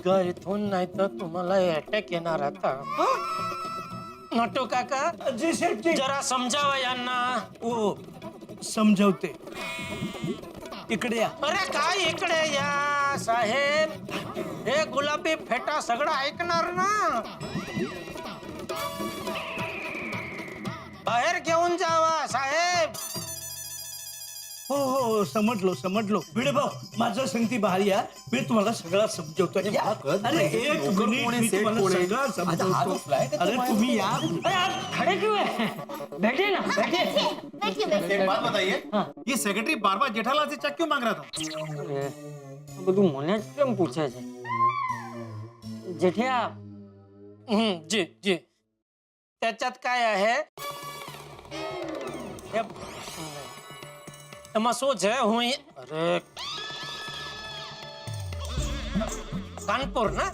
निघा इथून, नाही तर तुम्हाला अटॅक येणार आता. नटू काका, जी सेठजी. जरा समजावा यांना. ओ समजवते. इकडे या. अरे काय इकडे या साहेब, हे गुलाबी फेटा सगळं ऐकणार ना. बाहेर घेऊन जावा साहेब. हो हो समजलो. भिडे भाऊ माझं संगती बाहेर या, मी तुम्हाला सगळं समजवतो. या. अरे एक मिनिट, मी तुम्हाला सगळं समजवतो. अरे तुम्ही या. अरे आप खड़े क्यों हैं? बैठिए ना, बैठिए. एक बात बताइए, ये सेक्रेटरी बार बार जेठालाल से चेक क्यों मांग रहा था? अरे બધું મને જ કેમ પૂછે છે? જેઠિયા. जी जी, त्याच्यात काय आहे? એમાં શું છે? હું અરે कानपुर ना.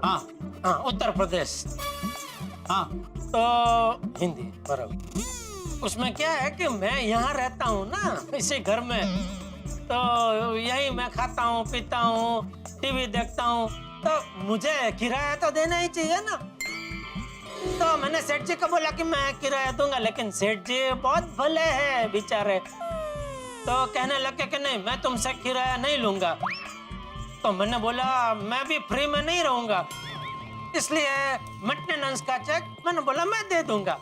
हाँ हाँ, उत्तर प्रदेश. हाँ तो हिंदी बराबर. उसमें क्या है कि मैं यहाँ रहता हूँ ना, इसी घर में, तो यही मैं खाता हूँ, पीता हूँ, टीवी देखता हूँ, तो मुझे किराया तो देना ही चाहिए ना. तो मैंने सेठ जी को बोला कि मैं किराया दूंगा, लेकिन सेठ जी बहुत भले हैं बेचारे. तो कहने लगे कि नहीं, मैं तुमसे किराया नहीं लूंगा. तो मैंने बोला मैं भी फ्री में नहीं रहूंगा, इसलिए मेंटेनेंस का चेक मैंने बोला मैं दे दूंगा.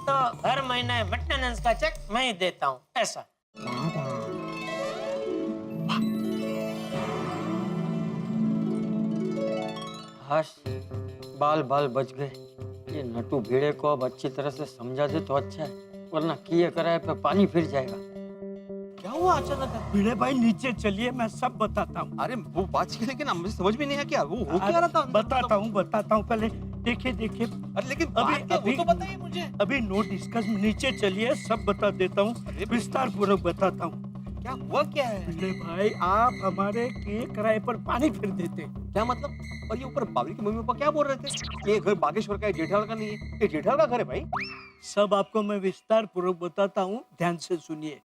तो हर महीने मेंटेनेंस का चेक मैं ही देता हूँ, ऐसा. हाश, बाल बाल बच गए. ये नटू भिड़े को अब अच्छी तरह से समझा दे तो अच्छा है, वरना किए कराए पे पानी फिर जाएगा. क्या हुआ अचानक? भिड़े भाई नीचे चलिए, मैं सब बताता हूँ. अरे वो बात की, लेकिन मुझे समझ में नहीं आया क्या वो हो क्या रहा था. बताता हूँ पहले. देखिए. अरे लेकिन अभी वो तो बताइए मुझे. अभी नो डिस्कस, नीचे चलिए, सब बता देता हूँ, विस्तार पूर्वक बताता हूँ. क्या हुआ क्या है? भिड़े भाई आप हमारे किए किराए पर पानी फिर देते. क्या मतलब? और ये ऊपर बाबरी के मम्मी पापा क्या बोल रहे थे? ये घर बागेश्वर का है, जेठालाल का नहीं है. ये जेठालाल का घर है भाई. सब आपको मैं विस्तार पूर्वक बताता हूँ, ध्यान से सुनिए.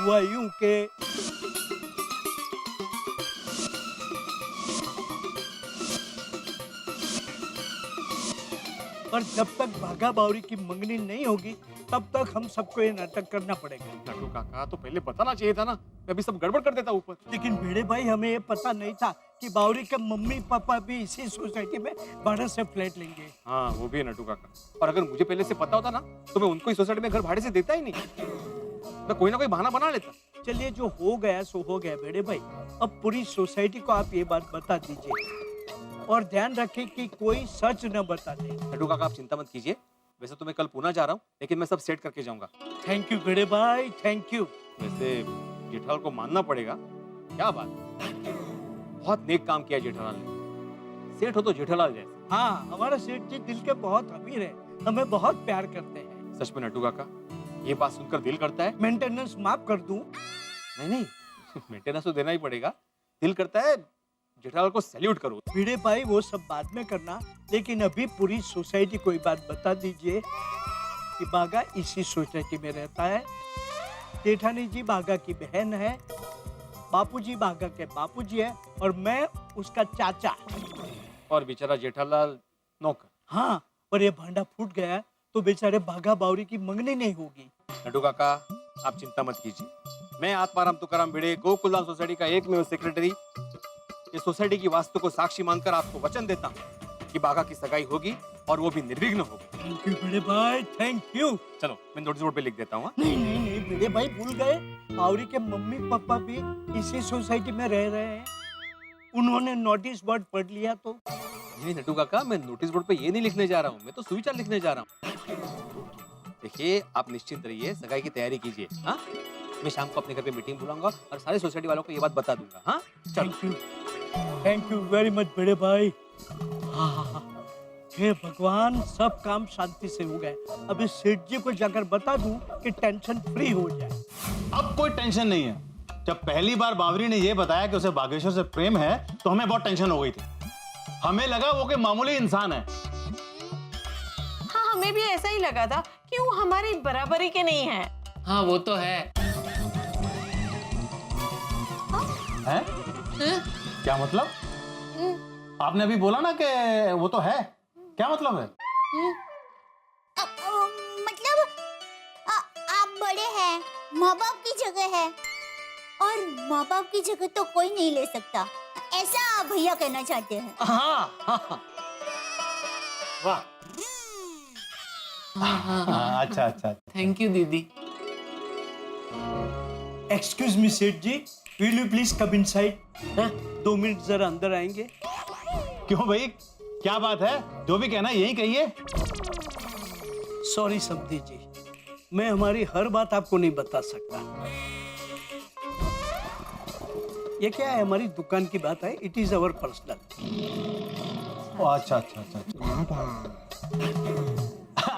हुआ यूं के और जब तक भागा बावरी की मंगनी नहीं होगी, तब तक हम सबको ये नाटक करना पड़ेगा. नटू काका तो पहले बताना चाहिए था ना, मैं भी सब गड़बड़ कर देता ऊपर. लेकिन भिड़े भाई हमें ये पता नहीं था कि बावरी के मम्मी पापा भी इसी सोसाइटी में भाड़े से फ्लैट लेंगे. हाँ वो भी है नटू काका. और अगर मुझे पहले से पता होता ना, तो मैं उनको इस सोसाइटी में घर भाड़े से देता ही नहीं. मैं कोई ना कोई बहाना बना लेता. चलिए जो हो गया सो हो गया भिड़े भाई. अब पूरी सोसाइटी को आप ये बात बता दीजिए और ध्यान रखें कि कोई सच न बता दे. नटू काका आप चिंता मत कीजिए. वैसे तो मैं कल पुणे जा रहा हूँ, लेकिन मैं सब सेट करके जाऊंगा. थैंक यू भिड़े भाई, थैंक यू. वैसे जेठालाल को मानना पड़ेगा. क्या बात, बहुत नेक काम किया जेठालाल ने. सेठ हो तो जेठालाल जैसे. हाँ हमारा सेठ जी दिल के बहुत अमीर है, हमें बहुत प्यार करते हैं. सच में नटू काका, ये बात सुनकर दिल करता है. मेंटेनेंस माफ कर दूं? नहीं मेंटेनेंस तो देना ही पड़ेगा. दिल करता है जेठालाल को सैल्यूट करो. भिड़े भाई वो सब बाद में करना, लेकिन अभी पूरी सोसाइटी को ये बात बता दीजिए कि बागा इसी सोसाइटी में रहता है. जेठानी जी बागा की बहन है, बापूजी बागा के बापूजी है और मैं उसका चाचा. और बेचारा जेठालाल नौकर. हाँ, और ये भांडा फूट गया तो बेचारे बागा बावरी की मंगनी नहीं होगी. नटू काका आप चिंता मत कीजिए. मैं आत्माराम तुकाराम भिड़े, गोकुलधाम सोसाइटी का एकमेव सेक्रेटरी, इस सोसाइटी की वास्तु को साक्षी मानकर आपको वचन देता हूँ कि बागा की सगाई होगी और वो भी निर्विघ्न होगी. थैंक यू भिड़े भाई, थैंक यू. चलो मैं नोटिस बोर्ड पे लिख देता हूँ. नहीं भिड़े भाई भूल गए, बावरी के मम्मी पापा भी इसी सोसाइटी में रह रहे हैं. उन्होंने नोटिस बोर्ड पढ़ लिया तो. नहीं नटू काका, मैं नोटिस बोर्ड पे ये नहीं लिखने जा रहा हूँ, मैं तो सुविचार लिखने जा रहा हूँ. देखिए आप निश्चिंत रहिए, सगाई की तैयारी कीजिए. हाँ मैं शाम को अपने घर पे मीटिंग बुलाऊंगा और सारे सोसाइटी वालों को ये बात बता दूंगा. हाँ चलो. थैंक यू वेरी मच बड़े भाई. हाँ, हे भगवान सब काम शांति से हो गए. अभी सेठ जी को जाकर बता दूं कि टेंशन फ्री हो जाए. अब कोई टेंशन नहीं है. जब पहली बार बावरी ने ये बताया कि उसे बागेश्वर से प्रेम है, तो हमें बहुत टेंशन हो गई थी. हमें लगा वो कोई मामूली इंसान है. हाँ हमें भी ऐसा ही लगा था कि वो हमारी बराबरी के नहीं है. हाँ वो तो है. हैं? क्या मतलब? आपने अभी बोला ना कि वो तो है, क्या मतलब है? मतलब आप बड़े हैं, माँ बाप की जगह है, और माँ बाप की जगह तो कोई नहीं ले सकता, ऐसा भैया कहना चाहते हैं। हाँ। वाह, हाँ, अच्छा अच्छा। थैंक यू दीदी। एक्सक्यूज मी सेठ जी, will you please come inside? हैं? 2 मिनट जरा अंदर आएंगे? क्यों भाई, क्या बात है? जो भी कहना यही कहिए। सॉरी समधी जी, मैं हमारी हर बात आपको नहीं बता सकता। ये क्या है, हमारी दुकान की बात है, इट इज अवर पर्सनल। अच्छा अच्छा अच्छा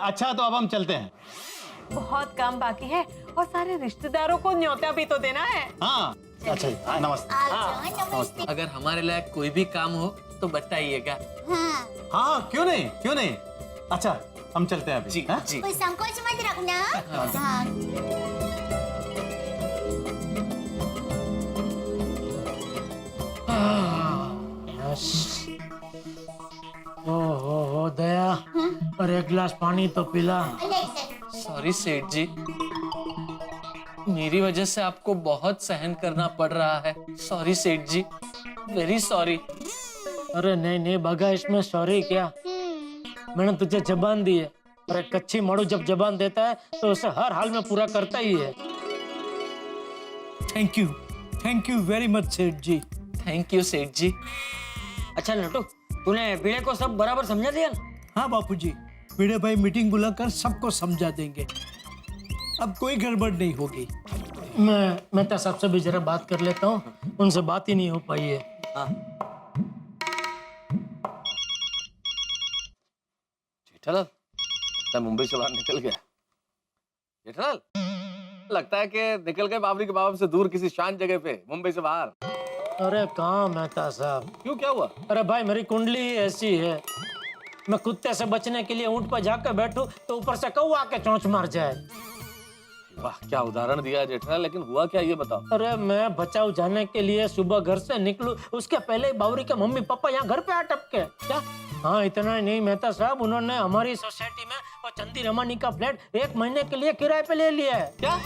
अच्छा, तो अब हम चलते हैं। बहुत काम बाकी है और सारे रिश्तेदारों को न्योता भी तो देना है। हाँ अच्छा जी, नमस्ते। नमस्ते। अगर हमारे लायक कोई भी काम हो तो बताइएगा। हाँ, हाँ क्यों नहीं, क्यों नहीं। अच्छा हम चलते हैं अभी। जी हाँ? जी। कोई संकोच मत रखना। हाँ। ओ दया, और एक गिलास पानी तो पिला। सॉरी सेठ जी, मेरी वजह से आपको बहुत सहन करना पड़ रहा है। सॉरी सेठ जी, वेरी सॉरी। अरे नहीं नहीं बागा, इसमें सॉरी क्या, मैंने तुझे जबान दी है। अरे कच्ची मड़ू जब जबान देता है तो उसे हर हाल में पूरा करता ही है। थैंक यू वेरी मच सेठ जी। थैंक यू सेठ जी। अच्छा नटू, तूने बीड़े को सब बराबर समझा दिया ना? हाँ बापूजी, भिड़े भाई मीटिंग बुलाकर सबको समझा देंगे, अब कोई गड़बड़ नहीं होगी। मैं मेहता साहब से भी जरा बात कर लेता हूँ, उनसे बात ही नहीं हो पाई है। जेठालाल लगता है मुंबई से बाहर निकल गया। जेठालाल लगता है कि निकल गए बाबरी के बाबा से दूर किसी शांत जगह पे, मुंबई से बाहर। अरे कहाँ मेहता साहब, क्यों, क्या हुआ? अरे भाई मेरी कुंडली ही ऐसी है, मैं कुत्ते से बचने के लिए ऊंट पर जाकर बैठूं तो ऊपर से कौवा आके चोंच मार जाए। वाह, क्या उदाहरण दिया जेठालाल, लेकिन हुआ क्या ये बताओ। अरे मैं बचाव जाने के लिए सुबह घर से निकलूं, उसके पहले ही बावरी के मम्मी पापा यहाँ घर पे आ टपके। क्या? हाँ इतना ही नहीं मेहता साहब, उन्होंने हमारी सोसाइटी में वो चंदी रमानी का फ्लैट 1 महीने के लिए किराए पे ले लिया है। क्या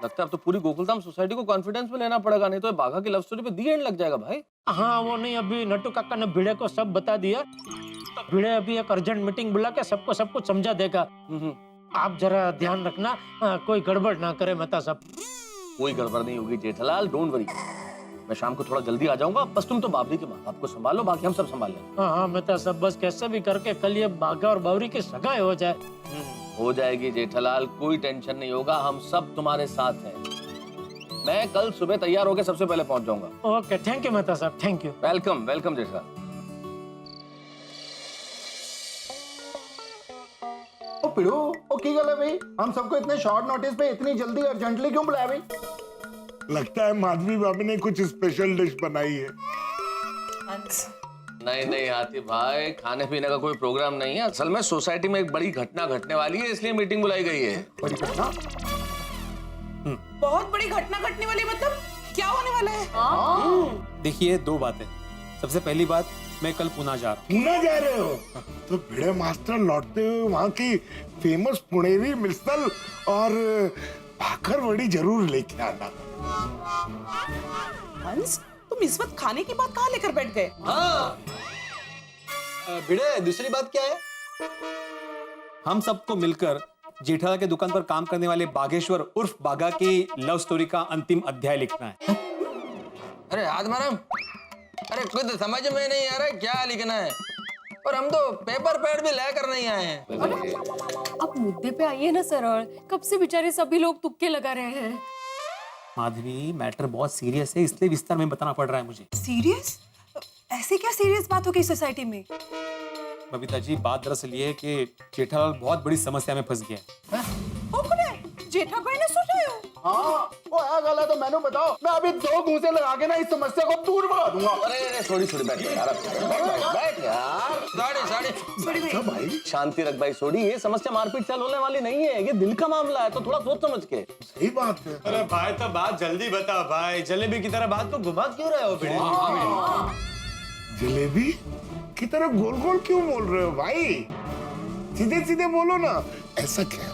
लगता है अब तो पूरी गोकुलधाम सोसाइटी को कॉन्फिडेंस में लेना पड़ेगा, नहीं तो बाघा की लव स्टोरी पे दी एंड लग जाएगा भाई। हाँ वो नहीं, अभी नट्टू काका ने भिड़े को सब बता दिया, तो भिड़े अभी एक अर्जेंट मीटिंग बुला के सबको सब कुछ समझा देगा। आप जरा ध्यान रखना, कोई गड़बड़ ना करे मेहता साहब। कोई गड़बड़ नहीं होगी जेठालाल, डोंट वरी। मैं शाम को थोड़ा जल्दी आ जाऊंगा, बस तुम तो बाबरी के माँ बाप को संभालो, बाकी हम सब संभाल लेंगे। हाँ मेहता साहब, बस कैसे भी करके कल ये बाघा और बावरी की सगाई हो जाए। हो जाएगी जेठालाल, कोई टेंशन नहीं होगा, हम सब तुम्हारे साथ हैं। मैं कल सुबह तैयार होकर सबसे पहले पहुंच जाऊंगा। ओके, थैंक यू मेहता साहब, thank you. Welcome welcome Jethalal. ओ पिड़ो, ओ की गल है भाई, हम सबको इतने शॉर्ट नोटिस पे इतनी जल्दी अर्जेंटली क्यों बुलाया भाई? लगता है माधवी भाभी ने कुछ स्पेशल डिश बनाई है। नहीं नहीं हाथी भाई, खाने पीने का कोई प्रोग्राम नहीं है, असल में सोसाइटी में एक बड़ी घटना घटने वाली है, इसलिए मीटिंग बुलाई गई है। बड़ी घटना? बहुत बड़ी घटना घटने वाली, मतलब क्या होने वाला है? देखिए 2 बातें। सबसे पहली बात, मैं कल पुणे जा रहा हूँ। पुणे जा रहे हो? तो भिड़े मास्टर लौटते हुए वहाँ की फेमस पुणेरी मिसल और भाकर वड़ी जरूर लेके आना। हंस, तुम इस वक्त खाने की बात कहाँ लेकर बैठ गए? हाँ भिड़े, दूसरी बात क्या है? हम सबको मिलकर जेठालाल के दुकान पर काम करने वाले बागेश्वर उर्फ बागा की लव स्टोरी का अंतिम अध्याय लिखना है। अरे आत्माराम, अरे खुद समझ में नहीं आ रहा है क्या लिखना है, और हम तो पेपर पैड भी लेकर नहीं आए हैं। अब मुद्दे पे आइए ना सरल, कब से बेचारे सभी लोग तुक्के लगा रहे हैं। माधवी, मैटर बहुत सीरियस है, इसलिए विस्तार में बताना पड़ रहा है मुझे। सीरियस? ऐसे क्या सीरियस बात हो गई सोसाइटी में? बबीता जी, बात दरअसल ये है कि जेठालाल बहुत बड़ी समस्या में फंस गया है। जेठा भाई ने सोचा है। हाँ, ओ आया गला तो मैंने बताओ, मैं अभी 2 घूंसे लगा के ना इस समस्या को दूर भगा दूंगा। अरे छोड़ी बैठ यार, बैठ यार। साड़ी भाई शांति रख भाई सोडी, ये समस्या मारपीट से होने वाली नहीं है, ये दिल का मामला है, तो थोड़ा सोच समझ के। सही बात है। अरे भाई तो बात जल्दी बता भाई, जलेबी की तरह बात को घुमा क्यों रहे हो भिड़े? जलेबी की तरह गोल गोल क्यों बोल रहे हो भाई? सीधे सीधे बोलो ना, ऐसा क्या?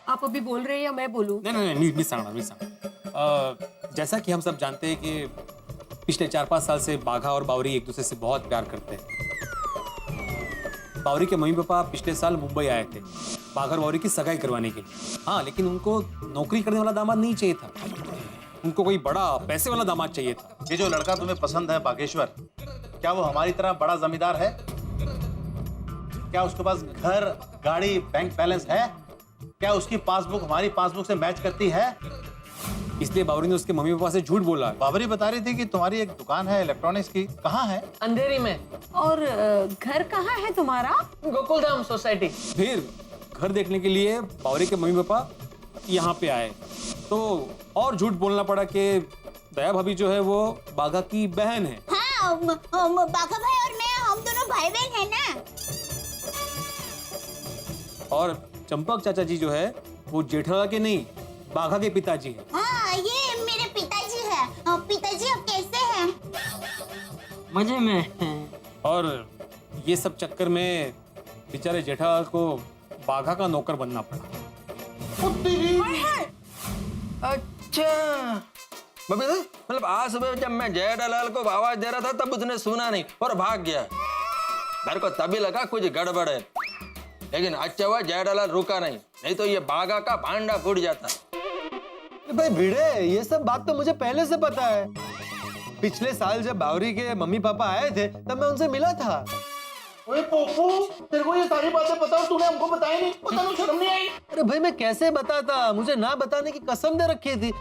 आप अभी बोल रहे हैं या मैं बोलूं? नहीं, मिस सांगड़ा। जैसा कि हम सब जानते हैं कि पिछले 4-5 साल से बाघा और बावरी एक दूसरे से बहुत प्यार करते हैं। बावरी के मम्मी पापा पिछले साल मुंबई आए थे बाघा और बावरी की सगाई करवाने के लिए। हाँ, लेकिन उनको नौकरी करने वाला दामाद नहीं चाहिए था, उनको कोई बड़ा पैसे वाला दामाद चाहिए था। ये जो लड़का तुम्हें पसंद है बागेश्वर, क्या वो हमारी तरह बड़ा जमींदार है? क्या उसके पास घर, गाड़ी, बैंक बैलेंस है? क्या उसकी पासबुक हमारी पासबुक से मैच करती है? इसलिए बावरी ने उसके मम्मी पापा से झूठ बोला। बाबरी बता रही थी कि तुम्हारी एक दुकान है इलेक्ट्रॉनिक्स की, कहाँ है? अंधेरी में। और घर कहाँ है तुम्हारा? गोकुलधाम सोसाइटी। फिर घर देखने के लिए बावरी के मम्मी पापा यहाँ पे आए, तो और झूठ बोलना पड़ा कि दया भाभी जो है वो बाघा की बहन है। हाँ, बाघा भाई और मैं, हम दोनों भाई बहन है ना। और चंपक चाचा जी जो है वो जेठालाल के नहीं, बाघा के पिताजी हैं। हाँ, ये मेरे पिताजी है। पिताजी आप कैसे हैं? मजे में। और ये सब चक्कर में बेचारे जेठालाल को बाघा का नौकर बनना पड़ा। अच्छा मतलब आज सुबह जब मैं जेठालाल को आवाज दे रहा था तब उसने सुना नहीं और भाग गया। मेरे को तभी लगा कुछ गड़बड़ है, लेकिन अच्छा हुआ जेठालाल रुका नहीं तो ये बाघा का भांडा फूट जाता। भाई भिड़े, ये सब बात तो मुझे पहले से पता है। पिछले साल जब बावरी के मम्मी पापा आए थे तब मैं उनसे मिला था। ओए पोपू, तेरे को ये सारी बातें पता हो, तूने हमको बताया नहीं? पता नहीं, शर्म नहीं आई? अरे भाई मैं कैसे बताता, मुझे ना बताने की कसम दे रखी थी।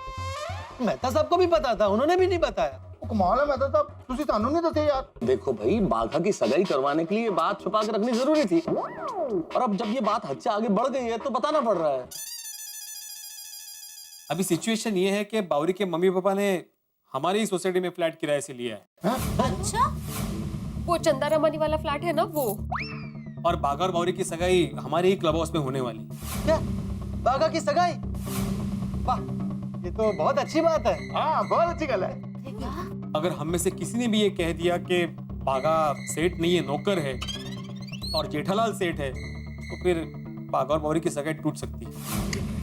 मेहता साहब को भी पता था, उन्होंने भी नहीं बताया। कमाल है मेहता साहब, तुसी सानू नहीं दसे यार। देखो भाई, बाघा की सगाई करवाने के लिए ये बात छुपा के रखनी जरूरी थी, और अब जब ये बात हद से आगे बढ़ गई है तो बताना पड़ रहा है। अभी सिचुएशन ये है कि बावरी के मम्मी पापा ने हमारी सोसाइटी में फ्लैट किराए से लिया है। अच्छा, वो चंदा रमानी वाला फ्लैट है ना वो। और बाघा और बावरी की सगाई हमारे ही क्लब हाउस में होने वाली। क्या बाघा की सगाई? वाह, ये तो बहुत अच्छी बात है। हाँ, बहुत अच्छी गल है। अगर हम में से किसी ने भी ये कह दिया कि बाघा सेठ नहीं है, नौकर है, और जेठालाल सेठ है, तो फिर बाघा और बावरी की सगाई टूट सकती है।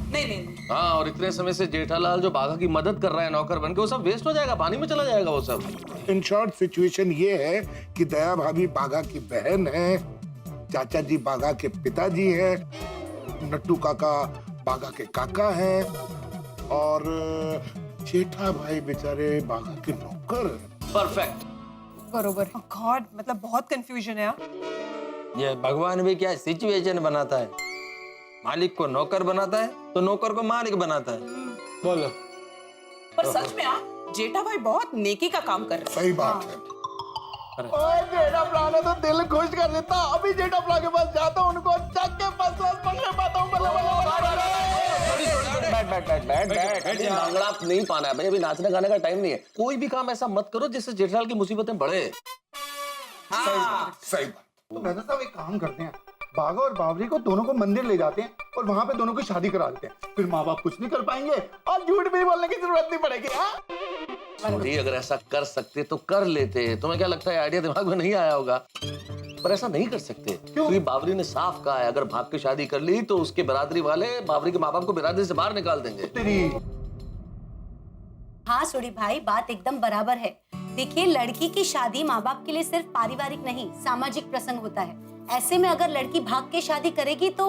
नहीं। हाँ, और इतने समय से जेठालाल जो बाघा की मदद कर रहा है नौकर बन के, वो सब वेस्ट हो जाएगा, पानी में चला जाएगा वो सब। इन शॉर्ट सिचुएशन ये है कि दया भाभी बाघा की बहन है, चाचा जी बाघा के पिताजी हैं, नट्टू काका बाघा के काका हैं, और जेठा भाई बेचारे बाघा के नौकर हैं। परफेक्ट। बरोबर। गॉड, मतलब बहुत कंफ्यूजन है यार। ये भगवान भी क्या सिचुएशन बनाता है, मालिक को नौकर बनाता है तो नौकर को मालिक बनाता है। बोलो। पर सच में यार, जेठा भाई बहुत नेकी का काम कर रहे हैं। सही बात है। और जेठा प्लान है तो दिल खुश कर देता। अभी जेठा प्लान के पास जाता हूँ, उनको चक के फर्स्ट क्लास पकड़ पाता हूँ। बैठ, भांगड़ा नहीं पाना है भाई, अभी नाचने गाने का टाइम नहीं है। कोई भी काम ऐसा मत करो जिससे जेठालाल की मुसीबतें बढ़े। सही बात। तो मेहता साहब एक काम करते हैं, बाघा और बावरी को दोनों को मंदिर ले जाते हैं और वहां पे दोनों की शादी करा देते हैं। फिर माँ बाप कुछ नहीं कर पाएंगे और झूठ भी बोलने की जरूरत नहीं पड़ेगी। अगर ऐसा कर सकते तो कर लेते। तुम्हें क्या लगता है आइडिया दिमाग में नहीं आया होगा? पर ऐसा नहीं कर सकते क्योंकि बावरी ने साफ कहा है, अगर भाग के शादी कर ली तो उसके बिरादरी वाले बावरी के माँ बाप को बिरादरी से बाहर निकाल देंगे। हाँ सोडी भाई, बात एकदम बराबर है। देखिए, लड़की की शादी माँ बाप के लिए सिर्फ पारिवारिक नहीं, सामाजिक प्रसंग होता है। ऐसे में अगर लड़की भाग के शादी करेगी तो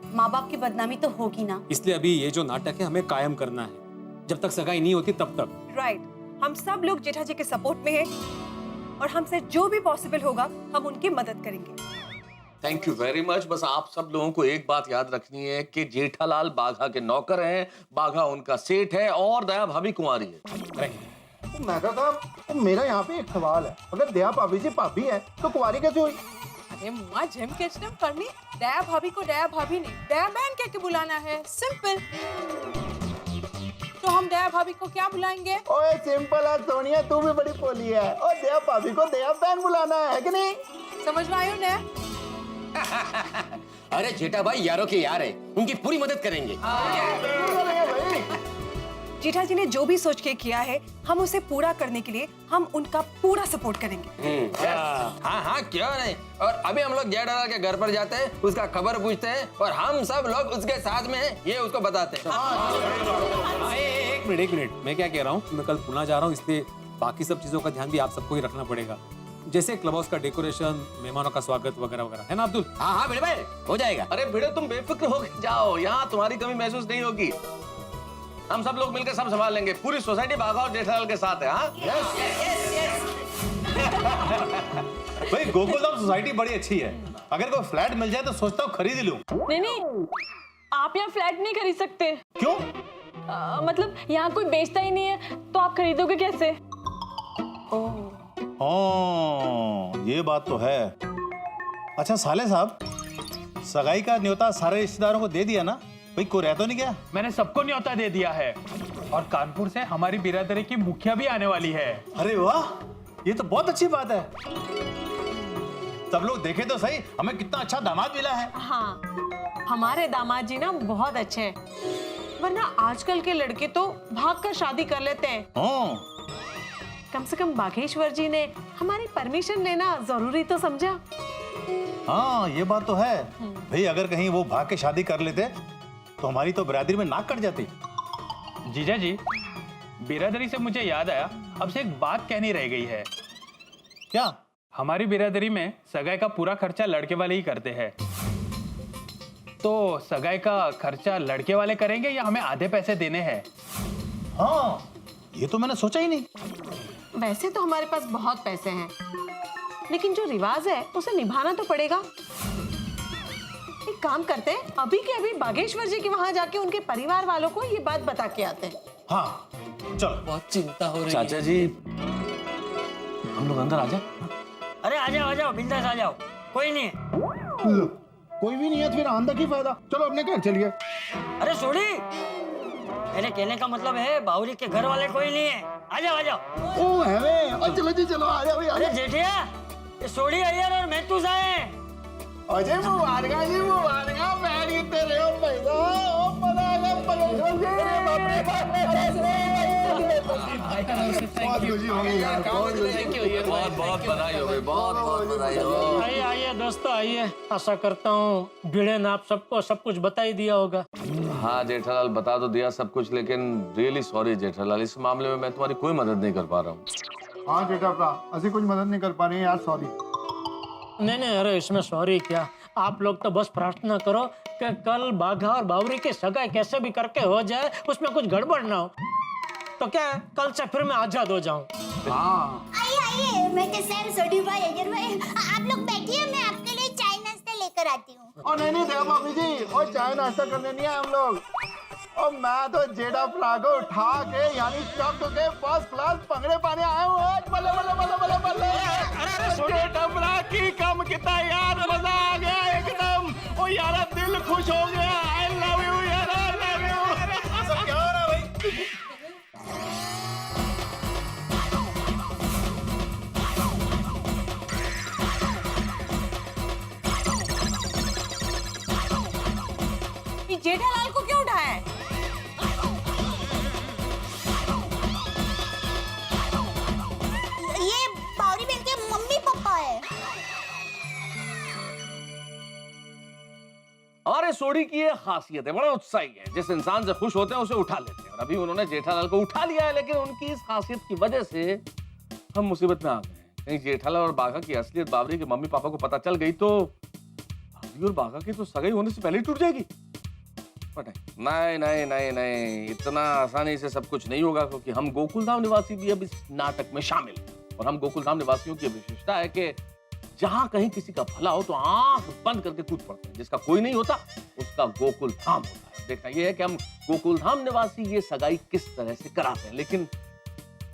माँ बाप की बदनामी तो होगी ना। इसलिए अभी ये जो नाटक है हमें कायम करना है, जब तक सगाई नहीं होती तब तक। राइट, हम सब लोग जेठा जी के सपोर्ट में हैं और हमसे जो भी पॉसिबल होगा हम उनकी मदद करेंगे। Thank you very much. बस आप सब लोगों को एक बात याद रखनी है कि जेठालाल बाघा के नौकर हैं, बाघा उनका सेठ है और दया भाभी कुंवारी है। मेहता साहब, मेरा यहाँ पे एक सवाल है, अगर दया भाभी जी भाभी है तो कुंवारी कैसे हुई? अरे मुआ झम कैचनम करनी, दया भाभी को दया भाभी ने दया बहन कह के बुलाना है, सिंपल। तो हम दया भाभी को क्या बुलाएंगे? ओए सिंपल है सोनिया, तू भी बड़ी पोली है। और दया भाभी को दया बहन बुलाना है कि नहीं? समझ में आयो ने? अरे जेठा भाई यारों के यार है, उनकी पूरी मदद करेंगे। जेठा जी ने जो भी सोच के किया है, हम उसे पूरा करने के लिए हम उनका पूरा सपोर्ट करेंगे। हाँ हाँ क्यों नहीं। और अभी हम लोग जेठालाल के घर पर जाते हैं, उसका खबर पूछते हैं और हम सब लोग उसके साथ में हैं, ये उसको बताते हैं। एक मिनट, मैं क्या कह रहा हूँ, मैं कल पुणे जा रहा हूँ, इसलिए बाकी सब चीजों का ध्यान भी आप सबको ही रखना पड़ेगा, जैसे क्लब हाउस का डेकोरेशन, मेहमानों का स्वागत वगैरह वगैरह, है ना अब्दुल? हाँ हाँ भिड़े भाई हो जाएगा। अरे भिड़े तुम बेफिक्र हो जाओ, यहाँ तुम्हारी कमी महसूस नहीं होगी। हम सब लोग मिलकर सब संभाल लेंगे। पूरी सोसाइटी बाघा और जेठालाल के साथ है। हाँ भाई गोकुल धाम सोसाइटी बड़ी अच्छी है। अगर कोई फ्लैट मिल जाए तो सोचता हूँ खरीद लूं। नहीं, आप यहाँ फ्लैट नहीं खरीद सकते। क्यों? मतलब यहाँ कोई बेचता ही नहीं है, तो आप खरीदोगे कैसे? ये बात तो है। अच्छा साले साहब, सगाई का न्योता सारे रिश्तेदारों को दे दिया ना? भाई कोई रह तो नहीं गया? मैंने सबको न्योता दे दिया है और कानपुर से हमारी बिरादरी की मुखिया भी आने वाली है। अरे वाह, ये तो बहुत अच्छी बात है। सब लोग देखे तो सही, हमें कितना अच्छा दामाद मिला है। हाँ, हमारे दामाद जी ना बहुत अच्छे हैं, वरना आजकल के लड़के तो भाग कर शादी कर लेते हैं। कम से कम बागेश्वर जी ने हमारी परमिशन लेना जरूरी तो समझा। हाँ ये बात तो है। भाई अगर कहीं वो भाग के शादी कर लेते तो हमारी तो बिरादरी में नाक कट जाती। जीजा जी, बिरादरी से मुझे याद आया, अब से एक बात कहनी रह गई है। क्या? हमारी बिरादरी में सगाई का पूरा खर्चा लड़के वाले ही करते हैं, तो सगाई का खर्चा लड़के वाले करेंगे या हमें आधे पैसे देने हैं? हाँ ये तो मैंने सोचा ही नहीं। वैसे तो हमारे पास बहुत पैसे हैं, लेकिन जो रिवाज है उसे निभाना तो पड़ेगा। एक काम करते हैं, अभी के अभी बागेश्वर जी के वहां जाके उनके परिवार वालों को ये बात बता के आते हैं। हाँ चलो। बहुत चिंता हो रही है। चाचा जी, हम लोग अंदर आ जाए। अरे आ जाओ बिंदास आ जाओ, कोई नहीं है। कोई भी नहीं है तो फिर आंदा की फायदा, चलो अपने घर चलिए। अरे सोड़ी, मेरे कहने का मतलब है बावरी के घर वाले कोई नहीं है। आ जाओ ओ है वे, और चलो जी चलो, आ जाओ। अरे जेठिया, ये सोड़ी अय्यर और मैं आए। अजय मुबारका जी, मुबारका। बैठ के तेरे हो पैदा, ओ पलागा पलागा जी, बाप रे बाप रे। बहुत खुशी होगी यार, बहुत बधाई हो गई, बहुत बधाई हो। आइए दोस्तों आइए। आशा करता हूँ भिड़े ने आप सबको सब कुछ बता ही दिया होगा। हाँ जेठालाल, बता तो दिया सब कुछ, लेकिन रियली सॉरी जेठालाल, इस मामले में मैं तुम्हारी कोई मदद नहीं कर पा रहा हूँ। हाँ जेठा भरा, असि कुछ मदद नहीं कर पा रहे हैं यार, सॉरी। नहीं अरे इसमें सॉरी क्या, आप लोग तो बस प्रार्थना करो कि कल बाघा और बावरी की सगाई कैसे भी करके हो जाए, उसमें कुछ गड़बड़ ना हो, तो क्या है कल से फिर मैं आजाद हो जाऊं। आइए, मैं तो सैम सोडी भाई अजय भाई, आप लोग बैठिए, मैं आपके लिए चाय नाश्ता लेकर आती हूँ। और नहीं देव भाभी जी, और चाय नाश्ता करने नहीं आए हम लोग। और मैं तो जेठा भरा को उठा के यानी चौक के फर्स्ट क्लास पंगड़े पाने आया हूँ। बल्ले बल्ले बल्ले बल्ले बल्ले। जेठा भरा की कम कितना यार, मजा आ गया एकदम। ओ यार दिल खुश हो गया। आई लव यू यार, आई लव यू। क्या हो रहा है भाई? जेठालाल को क्यों उठाया है? ये बावरी बहन के मम्मी पापा है। और सोडी की ये खासियत है, बड़ा उत्साही है। जिस इंसान से खुश होते हैं उसे उठा लेते हैं, और अभी उन्होंने जेठालाल को उठा लिया है, लेकिन उनकी इस खासियत की वजह से हम मुसीबत में आ गए हैं। कहीं जेठालाल और बाघा की असलियत बावरी के मम्मी पापा को पता चल गई तो बावरी और बाघा की तो सगाई होने से पहले ही टूट जाएगी। नहीं नहीं नहीं नहीं, इतना आसानी से सब कुछ नहीं होगा, क्योंकि हम गोकुलधाम निवासी भी अब इस नाटक में शामिल हैं। और हम गोकुलधाम निवासियों की विशेषता है कि जहां कहीं किसी का भला हो तो आंख बंद करके कूद पड़ते हैं। जिसका कोई नहीं होता उसका गोकुलधाम होता है। देखना यह है कि हम गोकुलधाम निवासी ये सगाई किस तरह से कराते हैं, लेकिन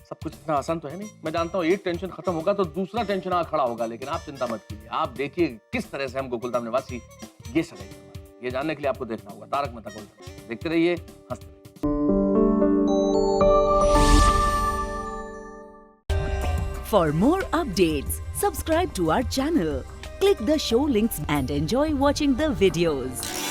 सब कुछ इतना आसान तो है नहीं। मैं जानता हूँ एक टेंशन खत्म होगा तो दूसरा टेंशन आ खड़ा होगा, लेकिन आप चिंता मत कीजिए। आप देखिए किस तरह से हम गोकुलधाम निवासी ये सगाई करवाते हैं। ये जानने के लिए आपको देखना होगा तारक मेहता का उल्टा चश्मा। देखते रहिए, हंसते रहिए। For more updates, subscribe to our channel, click the show links and enjoy watching the videos.